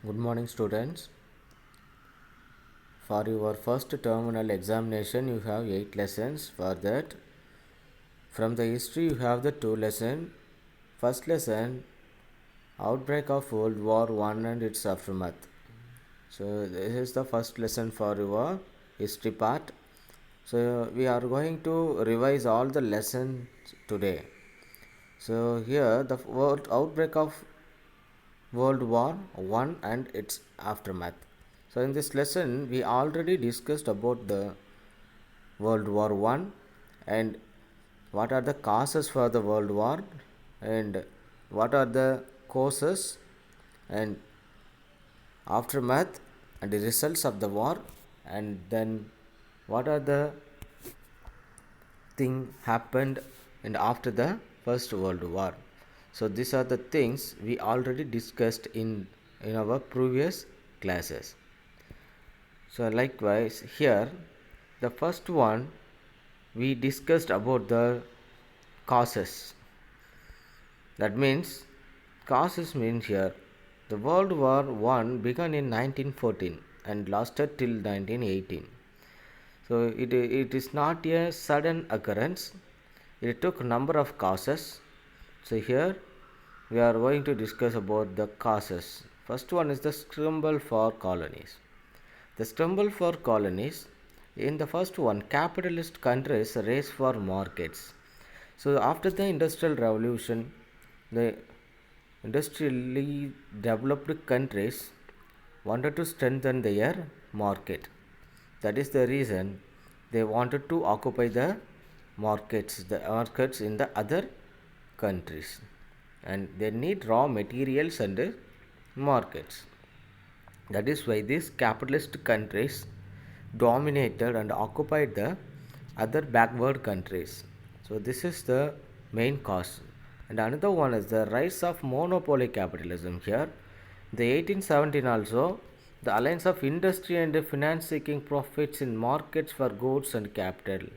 Good morning, students. For your first terminal examination, you have 8 lessons. For that, from the history, you have the 2 lessons. First lesson, outbreak of World War One and its aftermath. So this is the first lesson for your history part. So we are going to revise all the lessons today. So here the world outbreak of World War One and its aftermath. So in this lesson we already discussed about the World War One and what are the causes for the World War and what are the causes and aftermath and the results of the war, and then what are the thing happened and after the First World War. So these are the things we already discussed in our previous classes. So likewise here the first one we discussed about the causes. That means causes means here the World War One began in 1914 and lasted till 1918. So it is not a sudden occurrence. It took number of causes. So here we are going to discuss about the causes. First one is the scramble for colonies. The scramble for colonies, in the first one, capitalist countries race for markets. So after the industrial revolution, the industrially developed countries wanted to strengthen their market. That is the reason they wanted to occupy the markets in the other countries, and they need raw materials and markets. That is why these capitalist countries dominated and occupied the other backward countries. So this is the main cause. And another one is the rise of monopoly capitalism. Here, the 1817 also, the alliance of industry and finance seeking profits in markets for goods and capital,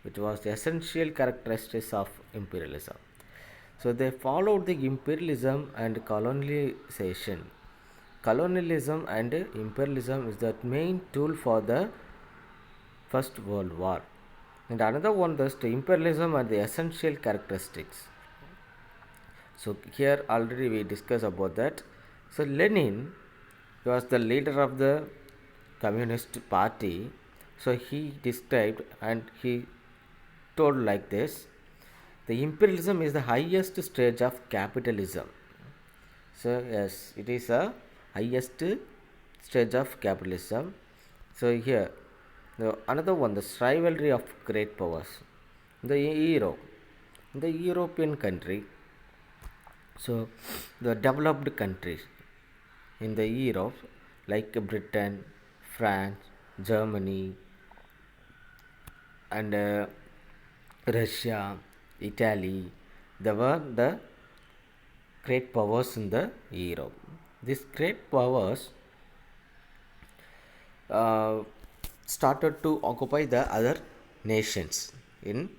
which was the essential characteristics of imperialism. So they followed the imperialism and colonialization. Colonialism and imperialism is the main tool for the First World War. And another one is the imperialism and the essential characteristics. So here already we discussed about that. So Lenin was the leader of the Communist Party. So he described and he told like this: the imperialism is the highest stage of capitalism. So yes, it is a highest stage of capitalism. So here, another one, the rivalry of great powers. The European country. So the developed countries in the Europe, like Britain, France, Germany, and Russia, Italy, they were the great powers in the Europe. These great powers uh, started to occupy the other nations in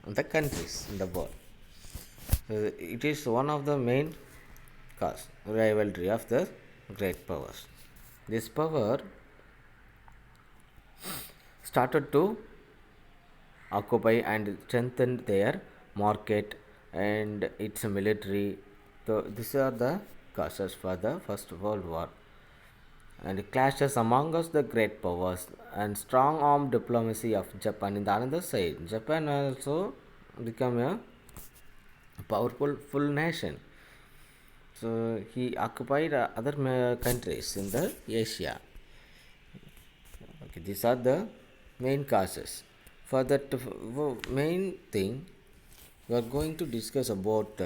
the countries in the world. It is one of the main cause rivalry of the great powers. This power started to occupy and strengthen their market and its military. So these are the causes for the First World War. And clashes among us the great powers and strong armed diplomacy of Japan. In the other side, Japan also become a powerful full nation. So he occupied other countries in the Asia. Okay, these are the main causes. For that main thing, we are going to discuss about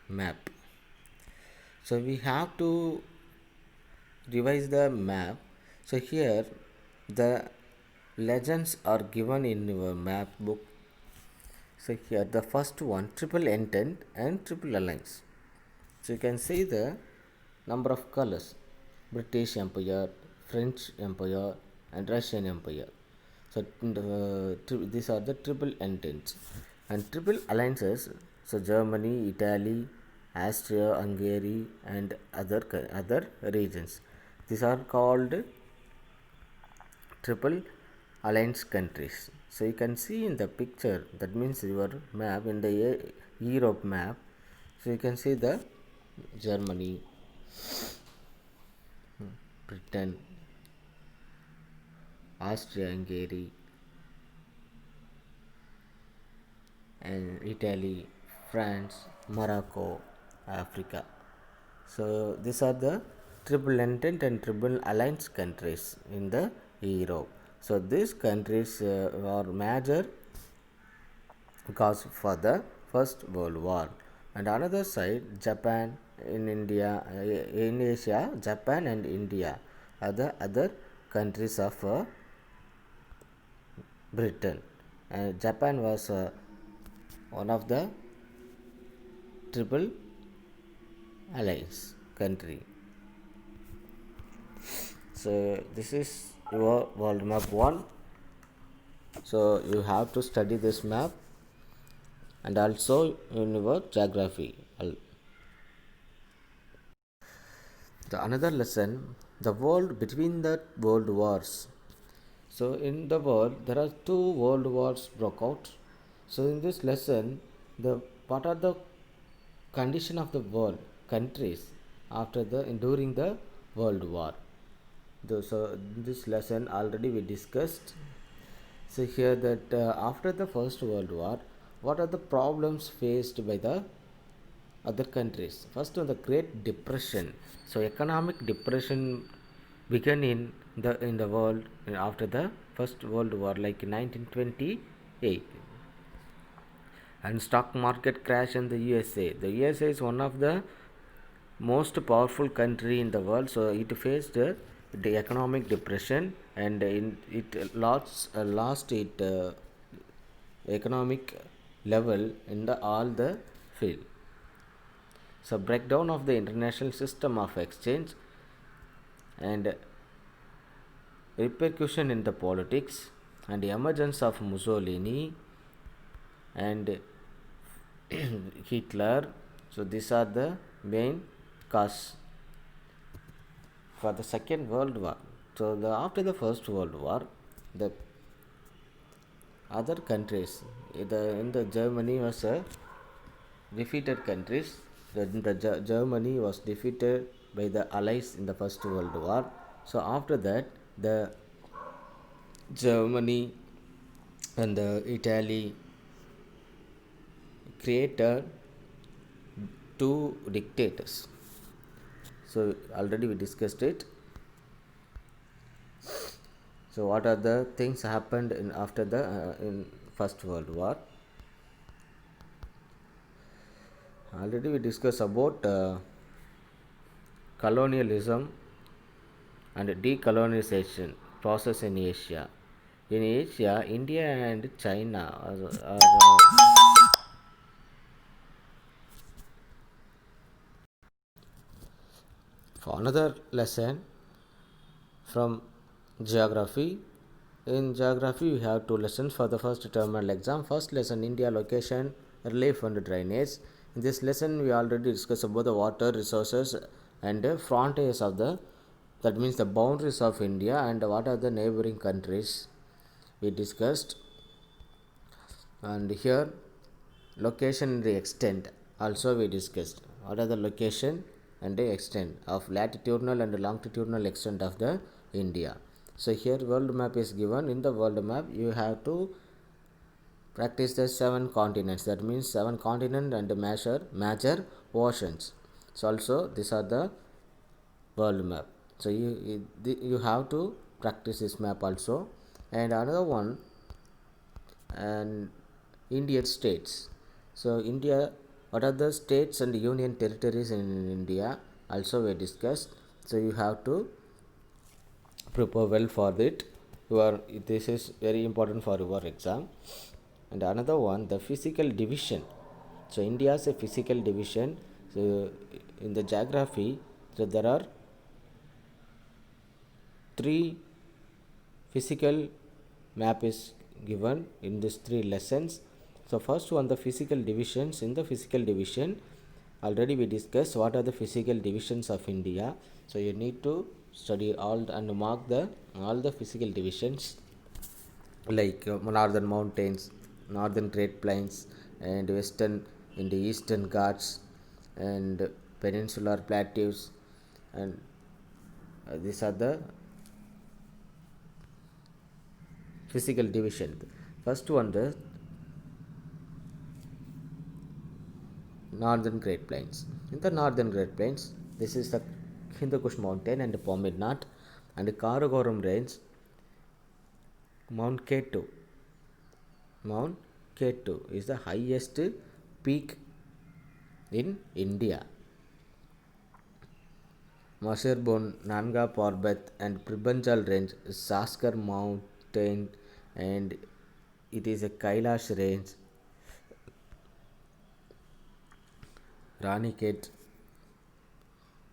map. So we have to revise the map. So here the legends are given in your map book. So here the first one, triple entente and triple alliance. So you can see the number of colors: British Empire, French Empire, and Russian Empire. So these are the triple ententes and triple alliances. So Germany, Italy, Austria, Hungary, and other regions. These are called triple alliance countries. So you can see in the picture, that means your map in the Europe map. So you can see the Germany, Britain, Austria, Hungary, and Italy, France, Morocco, Africa. So these are the triple entente and triple alliance countries in the Europe. So these countries are major cause for the First World War. And another side, Japan in India, in Asia, Japan and India are the other countries of Britain. Japan was one of the triple alliance country. So this is your world map 1. So you have to study this map and also in your geography. The another lesson, the world between the world wars. So in the world there are two world wars broke out. So in this lesson, the what are the condition of the world countries after the during the world war. So this lesson already we discussed. So here that after the first world war, what are the problems faced by the other countries? First one, the Great Depression. So economic depression began in the world after the first world war, like 1928. And stock market crash in the USA. The USA is one of the most powerful country in the world, so it faced the economic depression, and it lost its economic level in the all the field. So breakdown of the international system of exchange and repercussion in the politics, and the emergence of Mussolini and Hitler. So these are the main cause for the Second World War. So after the First World War, the other countries, in the Germany was a defeated countries. Germany was defeated by the Allies in the First World War. So after that, the Germany and the Italy created two dictators. So already we discussed it. So what are the things happened in after the in First World War? Already we discussed about colonialism and decolonization process in Asia. In Asia, India and China are for another lesson from geography. In geography, we have two lessons for the first terminal exam. First lesson, India location, relief and drainage. In this lesson, we already discussed about the water resources and frontiers of the, that means the boundaries of India, and what are the neighboring countries we discussed. And here, location and the extent also we discussed. What are the location and the extent of latitudinal and longitudinal extent of the India. So here world map is given. In the world map you have to practice the 7 continents, that means 7 continents and major oceans. So also these are the world map. So you have to practice this map also. And another one, and Indian states. So India, what are the states and union territories in India also we discussed. So you have to prepare well for it. This is very important for your exam. And another one, the physical division. So India is a physical division. So in the geography, so there are 3 physical map is given in these 3 lessons. So first one, the physical divisions. In the physical division, already we discussed what are the physical divisions of India. So you need to study all and mark the all the physical divisions, like northern mountains, northern Great Plains, and western in the eastern Ghats, and peninsular plateaus, and these are the physical division. First one, the northern Great Plains. In the northern Great Plains, this is the Hindu Kush mountain and Pomeranat, and Karakoram range, Mount K2. Mount K2 is the highest peak in India. Masherbon, Nanga Parbat, and Pribhanjal range, Saskar mountain, and it is a Kailash range. Raniket,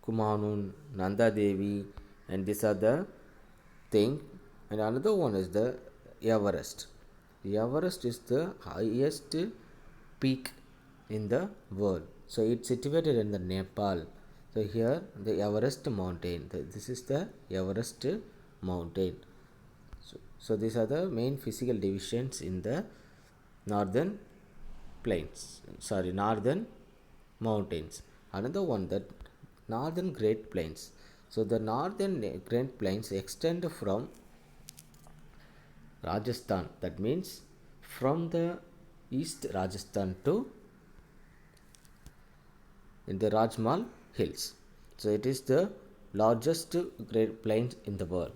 Kumanun, Nanda Devi, and these are the thing. And another one is the Everest. Everest is the highest peak in the world. So it's situated in the Nepal. So here the Everest mountain. This is the Everest mountain. So these are the main physical divisions in the northern plains. Sorry, northern mountains. Another one, that northern Great Plains. So the northern Great Plains extend from Rajasthan, that means from the east Rajasthan to in the Rajmal hills. So it is the largest Great Plains in the world.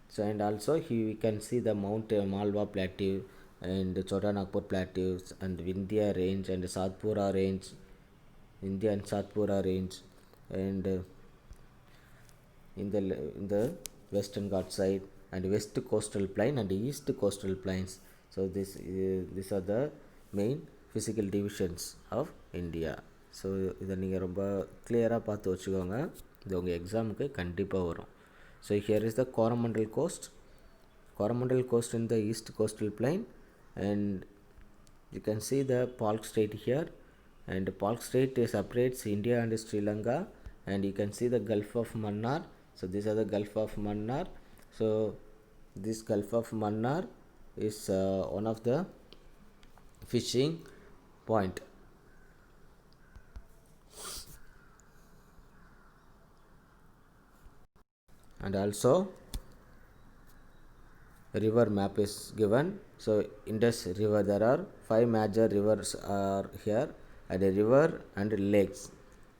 So and also here we can see the Mount Malwa Plateau and Chota Nagpur plateaus and Vindhya range and Satpura range, India and Satpura range, and in the western Ghat side, and west coastal plain and east coastal plains. So these are the main physical divisions of India. So இதை நீங்கள் ரொம்ப கிளியராக பார்த்து வச்சுக்கோங்க, இது உங்கள் எக்ஸாமுக்கு கண்டிப்பாக வரும். So here is the Coromandel coast. Coromandel coast in the east coastal plain, and you can see the Palk Strait here, and Palk Strait separates India and Sri Lanka, and you can see the Gulf of Mannar. So these are the Gulf of Mannar. So this Gulf of Mannar is one of the fishing point. And also river map is given. So Indus river, there are 5 major rivers are here, and a river and lakes.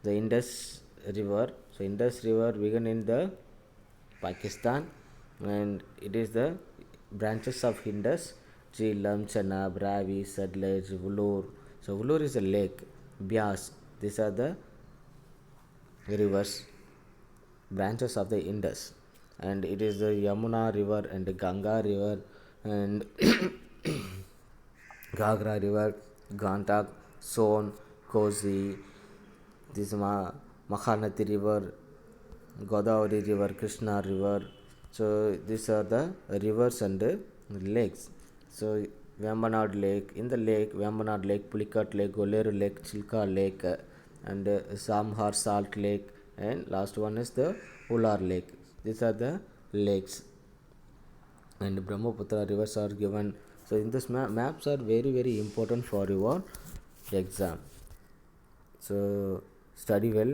The Indus river, so Indus river began in the Pakistan, and it is the branches of Indus: Jhelum, Chenab, Ravi, Sutlej, Vellore. So Vellore is a lake. Bias, these are the rivers, branches of the Indus, and it is the Yamuna river and the Ganga river and Gagra river, Gantak, Son, Kosi, this Mahanati river, Godavari river, Krishna river. So these are the rivers and lakes. So Vembanad lake, in the lake Vembanad lake, Pulikat lake, Goleru lake, Chilka lake, and Samhar salt lake, and last one is the Ular lake. These are the lakes, and Brahmaputra rivers are given. So in this maps are very important for your exam. So study well,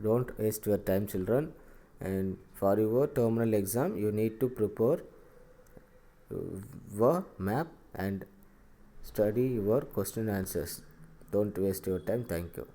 don't waste your time, children, and for your terminal exam you need to prepare your map and study your question answers. Don't waste your time. Thank you.